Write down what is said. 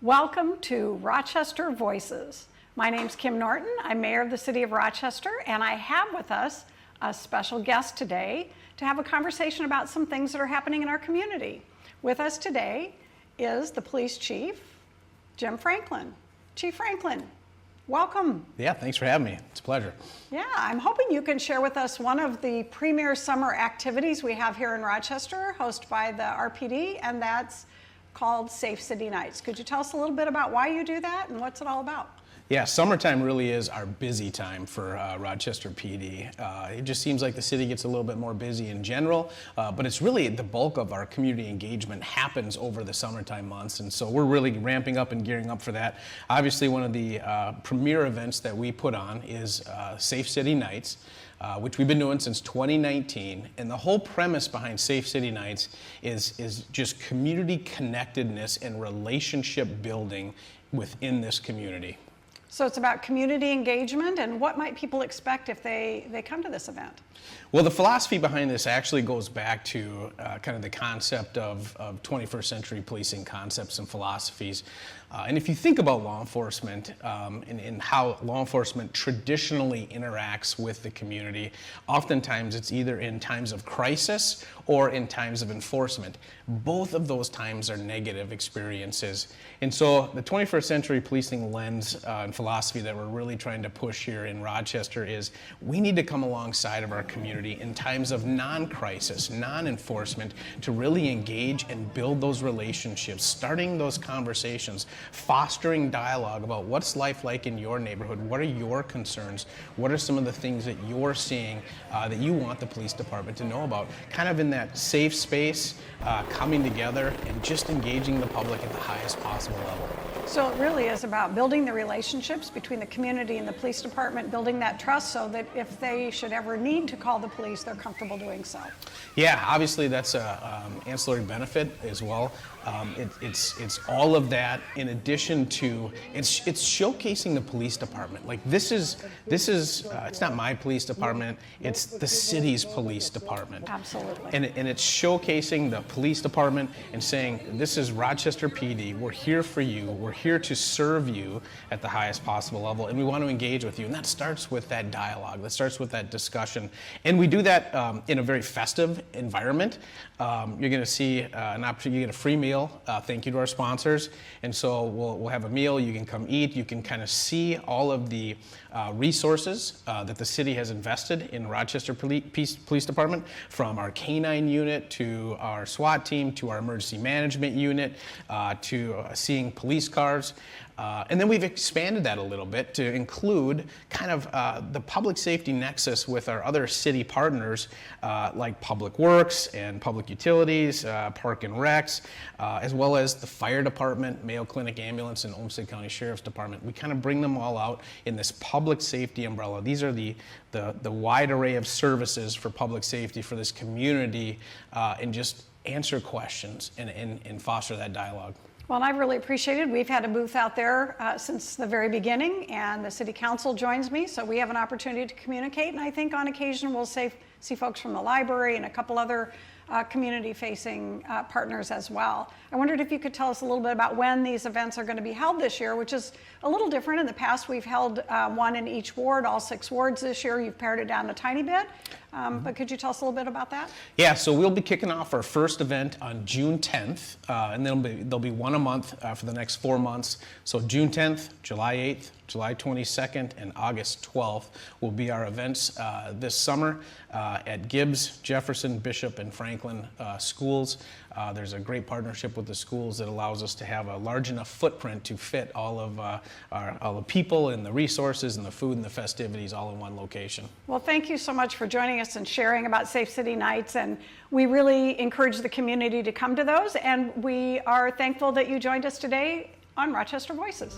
Welcome to Rochester Voices. My name's Kim Norton. I'm mayor of the city of Rochester, and I have with us a special guest today to have a conversation about some things that are happening in our community. With us today is the police chief, Jim Franklin. Chief Franklin, welcome. Yeah, thanks for having me. It's a pleasure. Yeah, I'm hoping you can share with us one of the premier summer activities we have here in Rochester, hosted by the RPD, and that's called Safe City Nights. Could you tell us a little bit about why you do that and what's it all about? Yeah, summertime really is our busy time for Rochester PD. It just seems like the city gets a little bit more busy in general, but it's really the bulk of our community engagement happens over the summertime months, and so we're really ramping up and gearing up for that. Obviously, one of the premier events that we put on is Safe City Nights, which we've been doing since 2019, and the whole premise behind Safe City Nights is just community connectedness and relationship building within this community. So it's about community engagement, and what might people expect if they come to this event? Well, the philosophy behind this actually goes back to kind of the concept of 21st century policing concepts and philosophies. And if you think about law enforcement and how law enforcement traditionally interacts with the community, oftentimes it's either in times of crisis or in times of enforcement. Both of those times are negative experiences. And so the 21st century policing lens and philosophy that we're really trying to push here in Rochester is we need to come alongside of our community in times of non-crisis, non-enforcement, to really engage and build those relationships, starting those conversations, fostering dialogue about what's life like in your neighborhood, what are your concerns, what are some of the things that you're seeing that you want the police department to know about, kind of in that safe space, coming together and just engaging the public at the highest possible level. So it really is about building the relationships between the community and the police department, building that trust so that if they should ever need to call the police, they're comfortable doing so. Yeah, obviously that's a ancillary benefit as well. It's all of that in addition to it's showcasing the police department. Like this is it's not my police department, it's the city's police department. Absolutely. And it's showcasing the police department and saying, this is Rochester PD, we're here for you, we're here to serve you at the highest possible level, and we want to engage with you. And that starts with that dialogue, that starts with that discussion. And we do that in a very festive environment. You're going to see an opportunity, you get a free meal. Thank you to our sponsors. And so we'll have a meal, you can come eat, you can kind of see all of the resources that the city has invested in Rochester Police Department, from our K-9 unit to our SWAT team to our emergency management unit to seeing police cars. And then we've expanded that a little bit to include kind of the public safety nexus with our other city partners like Public Works and Public Utilities, Park and Recs, as well as the Fire Department, Mayo Clinic Ambulance, and Olmsted County Sheriff's Department. We kind of bring them all out in this public safety umbrella. These are the wide array of services for public safety for this community, and just answer questions and foster that dialogue. Well, and I've really appreciated, we've had a booth out there since the very beginning, and the city council joins me, so we have an opportunity to communicate, and I think on occasion we'll see folks from the library and a couple other community-facing partners as well. I wondered if you could tell us a little bit about when these events are going to be held this year, which is a little different. In the past, we've held one in each ward, all 6 wards this year. You've pared it down a tiny bit, but could you tell us a little bit about that? Yeah, so we'll be kicking off our first event on June 10th, and there'll be one a month for the next 4 months. So June 10th, July 8th, July 22nd, and August 12th will be our events this summer at Gibbs, Jefferson, Bishop, and Franklin schools. There's a great partnership with the schools that allows us to have a large enough footprint to fit all of all the people and the resources and the food and the festivities all in one location. Well, thank you so much for joining us and sharing about Safe City Nights, and we really encourage the community to come to those, and we are thankful that you joined us today on Rochester Voices.